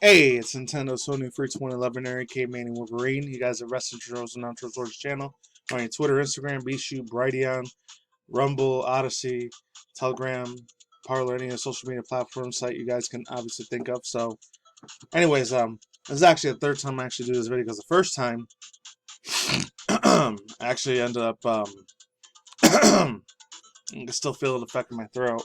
Hey, it's Nintendo Sony Free 2011 aka MannyTendoWolverine. You guys have Wrestling Heroes and Outros George channel. On your Twitter, Instagram, BShoot, Brighteon, Rumble, Odyssey, Telegram, Parler, any of the social media platform site you guys can obviously think of. So, anyways, this is actually the third time I actually do this video because the first time I actually ended up I can still feel it affecting my throat.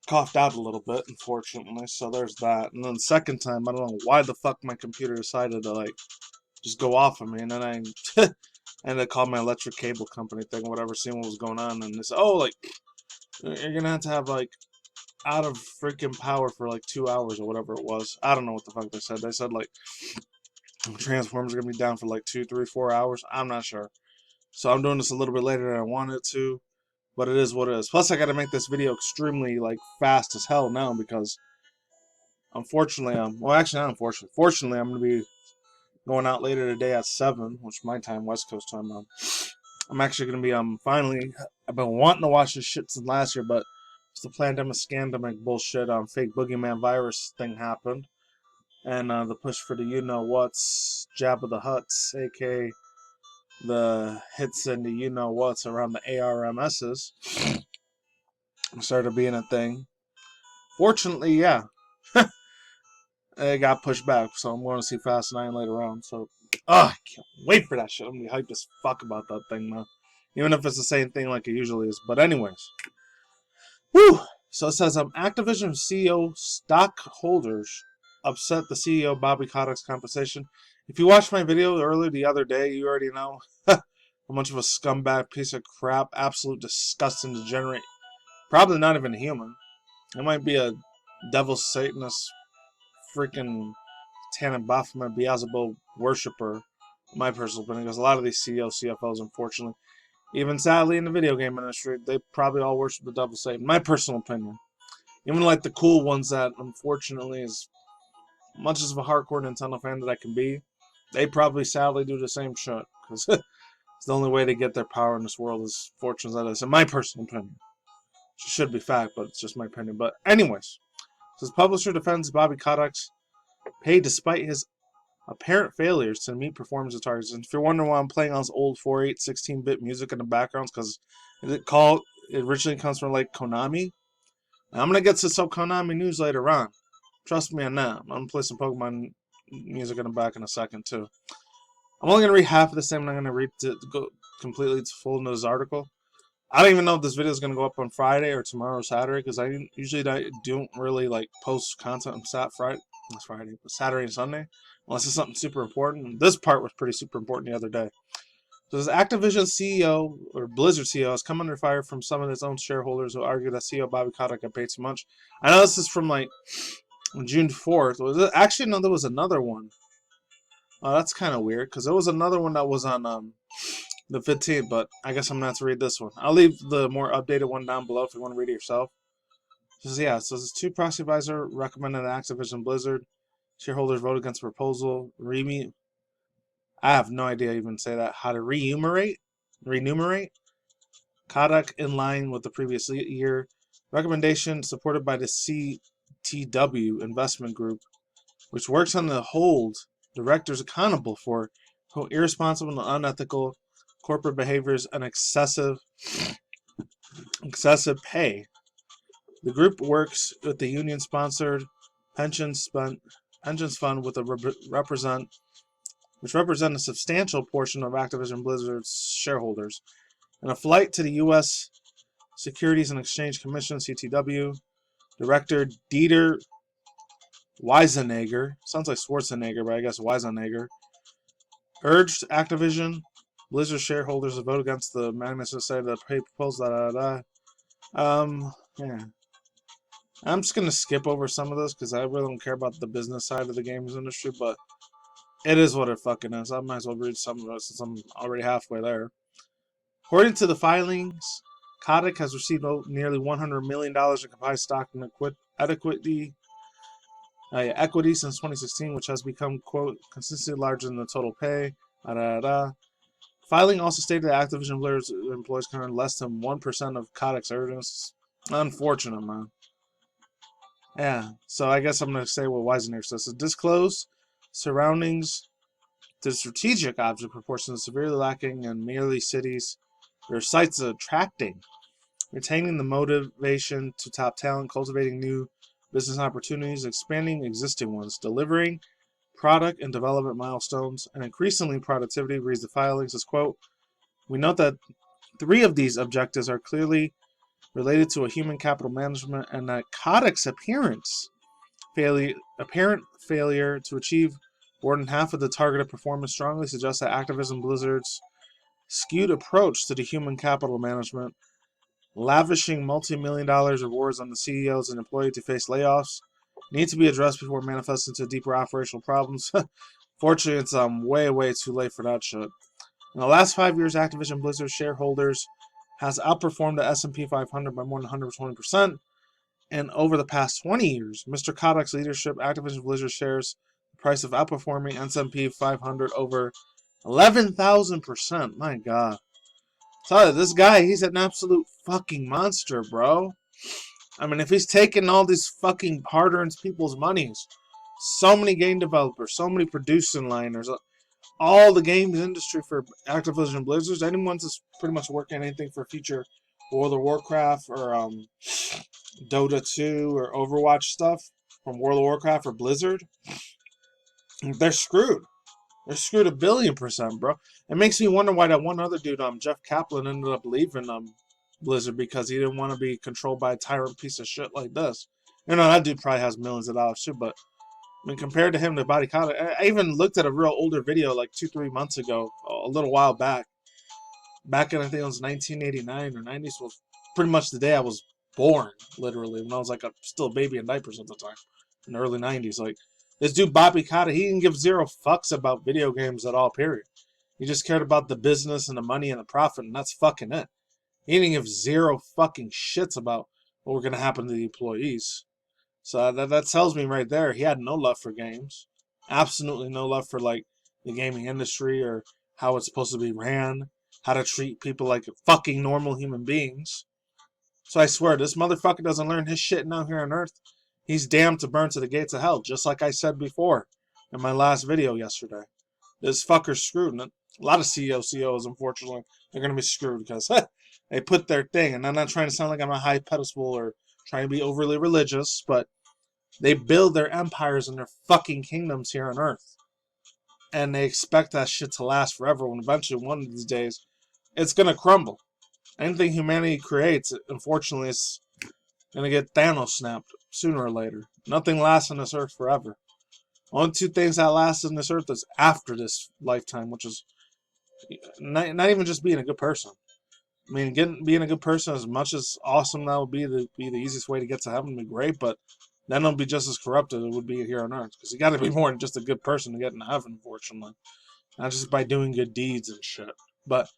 Coughed out a little bit, unfortunately, so there's that. And then the second time, I don't know why the fuck my computer decided to, like, just go off of me, and then I ended up calling my electric cable company thing, whatever, seeing what was going on, and they said, oh, like, you're gonna have, like, out of freaking power for, like, 2 hours or whatever it was. I don't know what the fuck they said. They said, like, Transformers are gonna be down for, like, 2, 3, 4 hours. I'm not sure. So I'm doing this a little bit later than I wanted to. But it is what it is. Plus, I got to make this video extremely, like, fast as hell now because, unfortunately, well, actually, not unfortunately. Fortunately, I'm going to be going out later today at 7, which is my time, West Coast time. I'm actually going to be, finally, I've been wanting to watch this shit since last year, but it's the pandemic, scandemic bullshit, fake boogeyman virus thing happened. And the push for the you-know-what's, Jabba the Hutts, a.k.a. the hits and the you-know-what's around the ARMSs started being a thing. Fortunately, yeah, it got pushed back, so I'm going to see Fast 9 later on. So, I can't wait for that shit. I'm going to be hyped as fuck about that thing, man. Even if it's the same thing like it usually is. But anyways. Whew! So it says, Activision CEO stockholders upset the CEO Bobby Kotick's compensation. If you watched my video earlier the other day, you already know how much of a scumbag piece of crap, absolute disgusting degenerate, probably not even a human. It might be a devil satanist freaking Tannenbaum Beelzebub worshiper, my personal opinion, because a lot of these CEOs, CFOs, unfortunately, even sadly in the video game industry, they probably all worship the devil Satan. My personal opinion. Even like the cool ones that, unfortunately, as much as of a hardcore Nintendo fan that I can be, they probably sadly do the same shit. Because it's the only way to get their power in this world, as fortunate as that is, in my personal opinion. It should be fact, but it's just my opinion. But anyways, says publisher defends Bobby Kotick's pay despite his apparent failures to meet performance targets. And if you're wondering why I'm playing all this old 4/8 16-bit music in the background, because it originally comes from like Konami. And I'm gonna get to some Konami news later on. Trust me on that. I'm gonna play some Pokemon music in the back in a second too. I'm only gonna read half of this thing. I'm not gonna read to go completely to full into this article. I don't even know if this video is going to go up on Friday or tomorrow or Saturday, because I usually don't really like post content on Saturday, but Saturday and Sunday, unless it's something super important. This part was pretty super important the other day. So this Activision CEO, or Blizzard CEO, has come under fire from some of his own shareholders who argue that CEO Bobby Kotick got paid too much. I know this is from like June 4th. Actually, no, there was another one. Oh, that's kind of weird, because there was another one that was on the 15th, but I guess I'm going to have to read this one. I'll leave the more updated one down below if you want to read it yourself. So this two proxy advisor recommended that Activision Blizzard shareholders vote against the proposal. I have no idea even say that. How to remunerate Kotick in line with the previous year. Recommendation supported by the CTW investment group, which works on the hold directors accountable for irresponsible and unethical corporate behaviors and excessive pay. The group works with the union-sponsored pensions fund with which represent a substantial portion of Activision Blizzard's shareholders. In a flight to the U.S. Securities and Exchange Commission (CTW), Director Dieter Weisenegger, sounds like Schwarzenegger, but I guess Weisenegger, urged Activision Blizzard shareholders to vote against the management side of the pay proposal. Yeah. I'm just gonna skip over some of this because I really don't care about the business side of the games industry, but it is what it fucking is. I might as well read some of it since I'm already halfway there. According to the filings, Kotick has received nearly $100 million in combined stock and equity since 2016, which has become, quote, consistently larger than the total pay. Filing also stated that Activision Blizzard's employees can earn less than 1% of Kotick's earnings. Unfortunate, man. Yeah, so I guess I'm going to say what Weisenberg says. Disclose surroundings to strategic object proportions severely lacking in merely cities or sites attracting, retaining the motivation to top talent, cultivating new business opportunities, expanding existing ones, delivering product and development milestones, and increasingly productivity, reads the filings as, quote, we note that 3 of these objectives are clearly related to a human capital management and that Kotick's apparent failure to achieve more than half of the targeted performance strongly suggests that Activision Blizzard's skewed approach to the human capital management, lavishing multi-million-dollar rewards on the CEOs and employees to face layoffs, need to be addressed before manifesting into deeper operational problems. Fortunately, it's way too late for that shit. In the last 5 years, Activision Blizzard shareholders has outperformed the S&P 500 by more than 120%. And over the past 20 years, Mr. Kotick's leadership, Activision Blizzard shares the price of outperforming S&P 500 over 11,000%. My God. Tell you, this guy, he's an absolute fucking monster, bro. I mean, if he's taking all these fucking hard-earned people's monies, so many game developers, so many producing liners, all the games industry for Activision Blizzards, anyone that's pretty much working anything for future World of Warcraft or Dota 2 or Overwatch stuff from World of Warcraft or Blizzard, they're screwed. They're screwed 1,000,000,000%, bro. It makes me wonder why that one other dude, Jeff Kaplan, ended up leaving Blizzard because he didn't want to be controlled by a tyrant piece of shit like this. You know, that dude probably has millions of dollars too, but I mean, compared to him, the body count. I even looked at a real older video like 2-3 months ago, a little while back. Back in, I think it was 1989 or 90s, was pretty much the day I was born, literally, when I was like still a baby in diapers at the time, in the early 90s. Like, this dude, Bobby Kotick, he didn't give 0 fucks about video games at all, period. He just cared about the business and the money and the profit, and that's fucking it. He didn't give 0 fucking shits about what were going to happen to the employees. So that tells me right there, he had no love for games. Absolutely no love for, like, the gaming industry or how it's supposed to be ran, how to treat people like fucking normal human beings. So I swear, this motherfucker doesn't learn his shit now here on Earth. He's damned to burn to the gates of hell, just like I said before in my last video yesterday. This fucker's screwed. And a lot of CEOs, unfortunately, are going to be screwed because they put their thing. And I'm not trying to sound like I'm a high pedestal or trying to be overly religious, but they build their empires and their fucking kingdoms here on Earth. And they expect that shit to last forever when eventually one of these days it's going to crumble. Anything humanity creates, unfortunately, is going to get Thanos snapped sooner or later. Nothing lasts on this Earth forever. Only 2 things that last on this Earth is after this lifetime, which is not even just being a good person. I mean, being a good person, as much as awesome that would be the easiest way to get to heaven, would be great, but then it'll be just as corrupt as it would be here on Earth. Because you got to be more than just a good person to get into heaven, unfortunately. Not just by doing good deeds and shit. But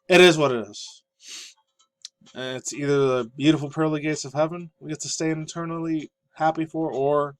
it is what it is. It's either the beautiful pearly gates of heaven we get to stay eternally happy for, or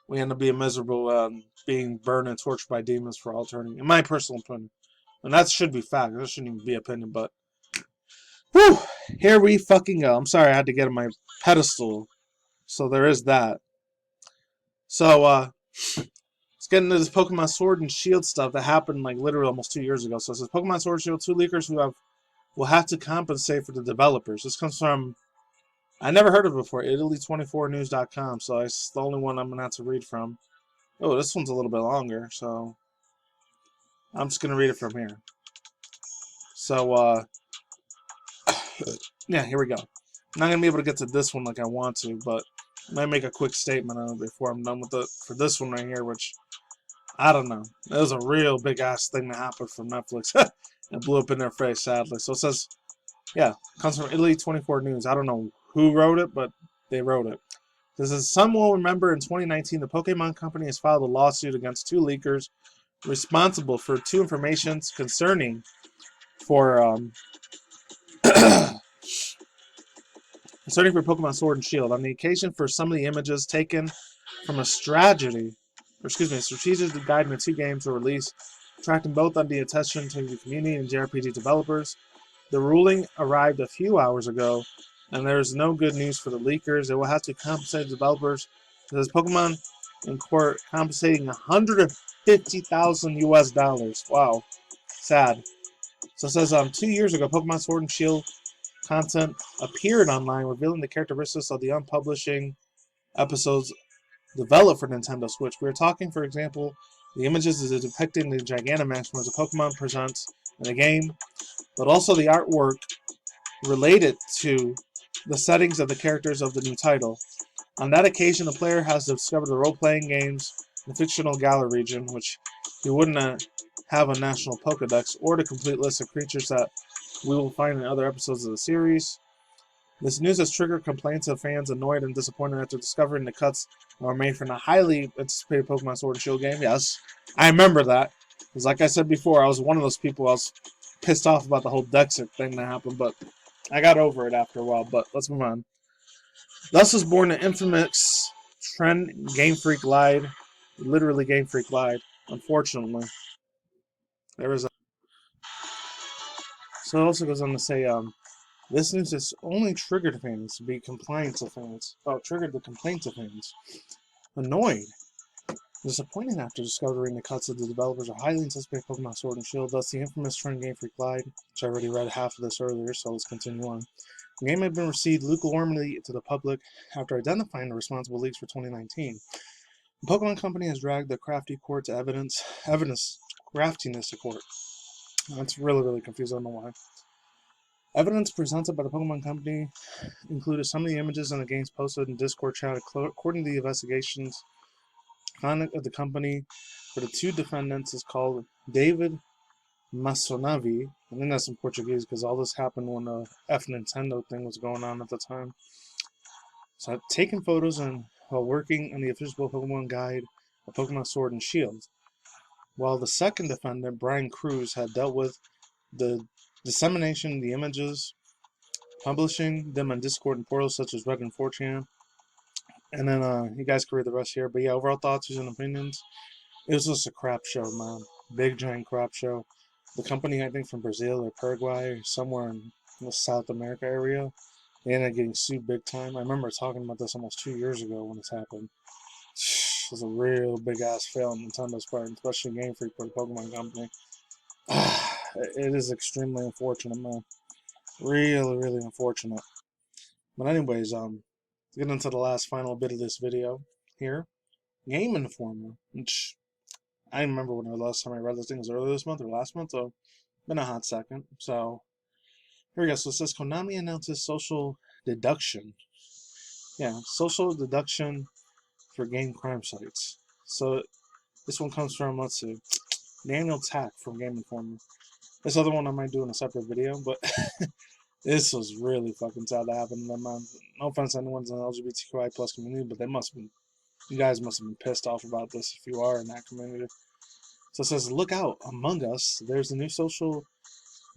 we end up being miserable, being burned and tortured by demons for all eternity. In my personal opinion. And that should be fact. That shouldn't even be opinion, but whew, here we fucking go. I'm sorry I had to get on my pedestal. So there is that. So, let's get into this Pokemon Sword and Shield stuff that happened like literally almost 2 years ago. So it says Pokemon Sword and Shield, 2 leakers who will have to compensate for the developers. This comes from, I never heard of it before, Italy24news.com. So it's the only one I'm going to have to read from. Oh, this one's a little bit longer. So I'm just going to read it from here. So, yeah, here we go. I'm not going to be able to get to this one like I want to, but I might make a quick statement on it before I'm done with it for this one right here, which, I don't know. It was a real big-ass thing that happened from Netflix. It blew up in their face, sadly. So it says, yeah, it comes from Italy 24 News. I don't know who wrote it, but they wrote it. This is, some will remember in 2019, the Pokemon Company has filed a lawsuit against 2 leakers responsible for 2 informations concerning Pokemon Sword and Shield. On the occasion for some of the images taken from a strategic guide in the 2 games were released, attracting both on the attention to the community and JRPG developers. The ruling arrived a few hours ago And there's no good news for the leakers. They will have to compensate the developers. It says Pokemon in court compensating $150,000 US. Wow, sad. So it says 2 years ago, Pokemon Sword and Shield content appeared online, revealing the characteristics of the unpublishing episodes developed for Nintendo Switch. We are talking, for example, the images is depicting the Gigantamax as a Pokemon presents in the game, but also the artwork related to the settings of the characters of the new title. On that occasion, the player has discovered the role-playing games in the fictional Galar region, which he wouldn't have a national Pokedex, or the complete list of creatures that we will find in other episodes of the series. This news has triggered complaints of fans annoyed and disappointed after discovering the cuts were made from the highly anticipated Pokemon Sword and Shield game. Yes, I remember that. Because like I said before, I was one of those people I was pissed off about the whole Dexic thing that happened, but I got over it after a while. But let's move on. Thus was born the infamous trend Game Freak lied. Literally Game Freak lied. Unfortunately. There was a... So it also goes on to say, this news has only triggered fans to be compliant to fans. Oh, triggered the complaints of fans. Annoyed. Disappointed after discovering the cuts of the developers are highly anticipated Pokemon Sword and Shield. Thus, the infamous trend Game Freak lied, which I already read half of this earlier, so let's continue on. The game had been received lukewarmly to the public after identifying the responsible leaks for 2019. The Pokemon Company has dragged the crafty court to evidence craftiness to court. That's really confusing. I don't know why. Evidence presented by the Pokemon Company included some of the images in the games posted in Discord chat. According to the investigations, conduct of the company for the two defendants is called David Masonavi. I think that's in Portuguese because all this happened when the F Nintendo thing was going on at the time. So I've taken photos and while working on the official Pokemon guide of Pokemon Sword and Shield. While the second defendant, Brian Cruz, had dealt with the dissemination of the images, publishing them on Discord and portals such as Reddit and 4chan. And then you guys can read the rest here. But yeah, overall thoughts, views, and opinions. It was just a crap show, man. Big, giant crap show. The company, I think from Brazil or Paraguay, or somewhere in the South America area, they ended up getting sued big time. I remember talking about this almost 2 years ago when this happened. It was a real big-ass fail on Nintendo's part, especially Game Freak for the Pokemon Company. It is extremely unfortunate, man. Really unfortunate. But anyways, to get into the last final bit of this video here. Game Informer, which I remember when the last time I read this thing was earlier this month or last month, so been a hot second. So here we go. So it says Konami announces social deduction. Yeah, social deduction for game crime sites. So this one comes from, let's see, Daniel Tack from Game Informer. This other one I might do in a separate video, but this was really fucking sad that happened to them, man. No offense to anyone in the LGBTQI plus community, but they must have been, you guys must have been pissed off about this if you are in that community. So it says, look out, Among Us, there's a new social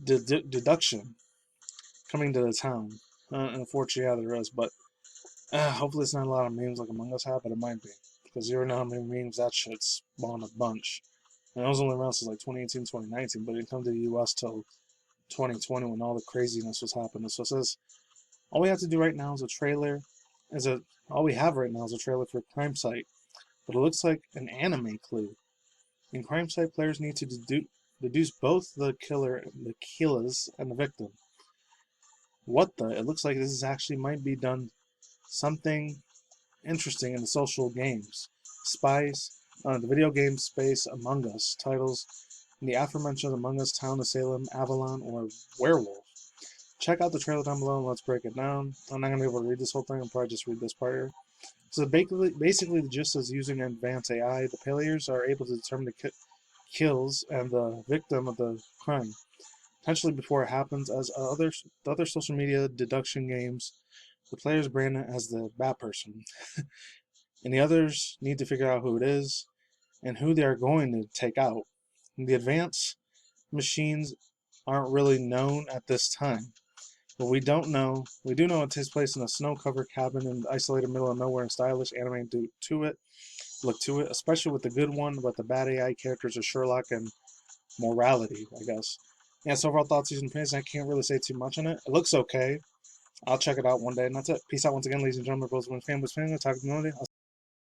deduction coming to the town. Unfortunately, yeah, there is, but hopefully it's not a lot of memes like Among Us have, but it might be. Because you know how many memes that shit spawned a bunch. And it was only around since like 2018, 2019, but it didn't come to the US till 2020 when all the craziness was happening. So it says, all we have to do right now is a trailer. All we have right now is a trailer for Crime Site. But it looks like an anime clue. In Crime Site, players need to deduce both the killers and the victim. What the? It looks like this is actually might be done something interesting in the social games. Spies, the video game space Among Us titles in the aforementioned Among Us, Town of Salem, Avalon, or Werewolf. Check out the trailer down below and let's break it down. I'm not going to be able to read this whole thing, I'll probably just read this part here. So basically the gist is using advanced AI, the players are able to determine the kills and the victim of the crime, potentially before it happens. As the other social media deduction games, the players brand it as the bad person. And the others need to figure out who it is and who they are going to take out. And the advanced machines aren't really known at this time. But we do know it takes place in a snow-covered cabin in the isolated middle of nowhere and stylish anime look to it, especially with the good one, but the bad AI characters are Sherlock and morality, I guess. Yeah, so overall thoughts, views, and opinions, I can't really say too much on it. It looks okay. I'll check it out one day, and that's it. Peace out once again, ladies and gentlemen, brothers and families, family. Talk to you.